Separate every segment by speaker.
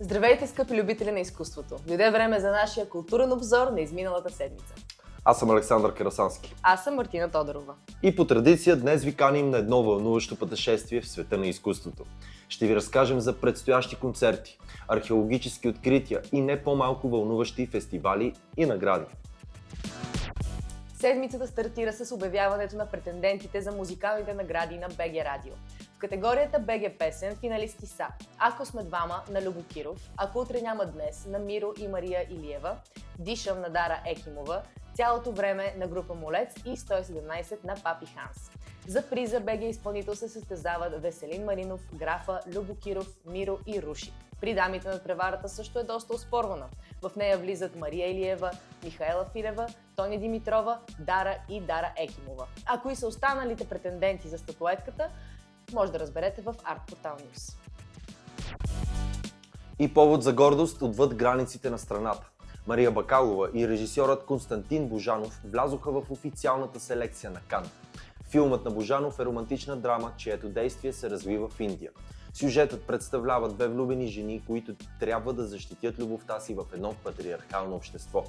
Speaker 1: Здравейте, скъпи любители на изкуството! Дойде време за нашия културен обзор на изминалата седмица.
Speaker 2: Аз съм Александър Карасански.
Speaker 1: Аз съм Мартина Тодорова.
Speaker 2: И по традиция днес ви каним на едно вълнуващо пътешествие в света на изкуството. Ще ви разкажем за предстоящи концерти, археологически открития и не по-малко вълнуващи фестивали и награди.
Speaker 1: Седмицата стартира с обявяването на претендентите за музикалните награди на БГ Радио. В категорията БГ Песен финалисти са Ако сме двама на Любо Киров, Ако утре няма днес на Миро и Мария Илиева, Дишам на Дара Екимова, Цялото време на група Молец и 117 на Папи Ханс. За приза БГ изпълнител се състезават Веселин Маринов, Графа, Любо Киров, Миро и Руши. При дамите над преварата също е доста оспорвана. В нея влизат Мария Илиева, Михаела Филева, Тоня Димитрова, Дара и Дара Екимова. А кои са останалите претенденти за статуетката, може да разберете в Art Portal News.
Speaker 2: И повод за гордост отвъд границите на страната. Мария Бакалова и режисьорът Константин Божанов влязоха в официалната селекция на Кан. Филмът на Божанов е романтична драма, чието действие се развива в Индия. Сюжетът представлява две влюбени жени, които трябва да защитят любовта си в едно патриархално общество.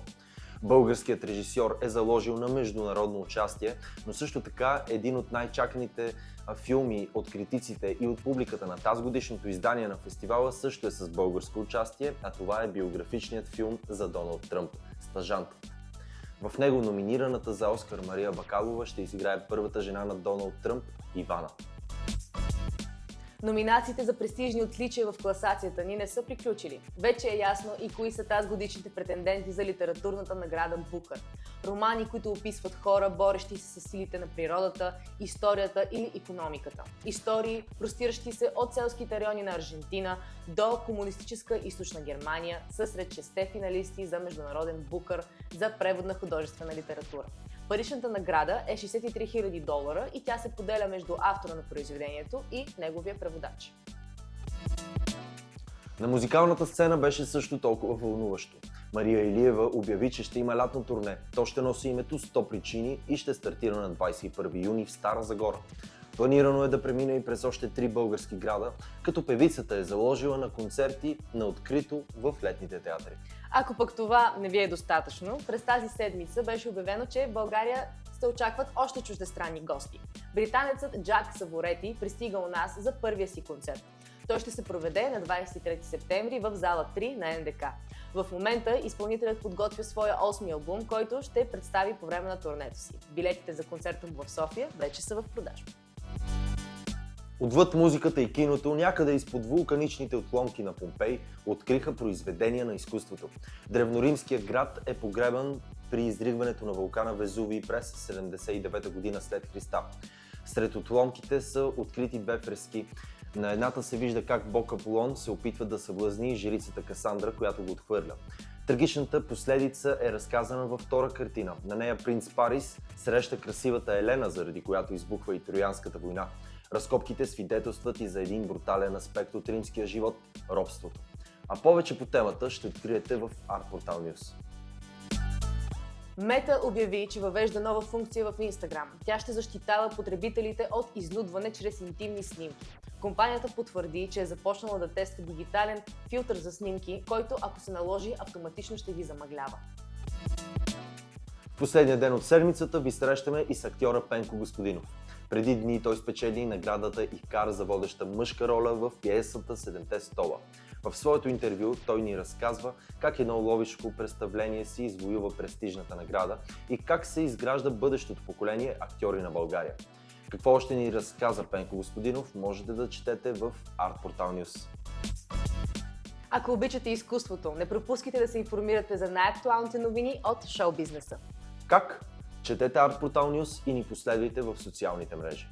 Speaker 2: Българският режисьор е заложил на международно участие, но също така един от най-чаканите филми от критиците и от публиката на тази годишното издание на фестивала също е с българско участие, а това е биографичният филм за Доналд Тръмп „Стажантът“. В него номинираната за Оскар Мария Бакалова ще изиграе първата жена на Доналд Тръмп – Ивана.
Speaker 1: Номинациите за престижни отличия в класацията ни не са приключили. Вече е ясно и кои са тази годишните претенденти за литературната награда Букър. Романи, които описват хора, борещи се с силите на природата, историята или икономиката. Истории, простиращи се от селските райони на Аржентина до комунистическа източна Германия, са сред 6 финалисти за международен Букър за превод на художествена литература. Паричната награда е $63 000 и тя се поделя между автора на произведението и неговия преводач.
Speaker 2: На музикалната сцена беше също толкова вълнуващо. Мария Илиева обяви, че ще има лятно турне. То ще носи името 100 причини и ще стартира на 21 юни в Стара Загора. Планирано е да премине и през още 3 български града, като певицата е заложила на концерти на открито в летните театри.
Speaker 1: Ако пък това не ви е достатъчно, през тази седмица беше обявено, че в България се очакват още чуждестранни гости. Британецът Джак Саворети пристига у нас за първия си концерт. Той ще се проведе на 23 септември в зала 3 на НДК. В момента изпълнителят подготвя своя 8-ми албум, който ще представи по време на турнето си. Билетите за концерта му в София вече са в продажба.
Speaker 2: Отвъд музиката и киното, някъде изпод вулканичните отломки на Помпей откриха произведения на изкуството. Древноримският град е погребан при изригването на вулкана Везувий през 79 година след Христа. Сред отломките са открити две фрески. На едната се вижда как бог Аполон се опитва да съблазни жрицата Касандра, която го отхвърля. Трагичната последица е разказана във втора картина. На нея принц Парис среща красивата Елена, заради която избухва и Троянската война. Разкопките свидетелстват и за един брутален аспект от римския живот – робството. А повече по темата ще откриете в Art Portal News.
Speaker 1: Мета обяви, че въвежда нова функция в Instagram. Тя ще защитава потребителите от изнудване чрез интимни снимки. Компанията потвърди, че е започнала да тества дигитален филтър за снимки, който, ако се наложи, автоматично ще ги замъглява.
Speaker 2: В последния ден от седмицата ви срещаме и с актьора Пенко Господинов. Преди дни той спечели наградата Икар за водеща мъжка роля в пиесата „Седемте стола“. В своето интервю той ни разказва как едно ловишко представление си извоюва престижната награда и как се изгражда бъдещото поколение актьори на България. Какво още ни разказа Пенко Господинов, можете да четете в Art Portal News.
Speaker 1: Ако обичате изкуството, не пропускайте да се информирате за най-актуалните новини от шоу-бизнеса.
Speaker 2: Как? Четете Art Portal News и ни последвайте в социалните мрежи.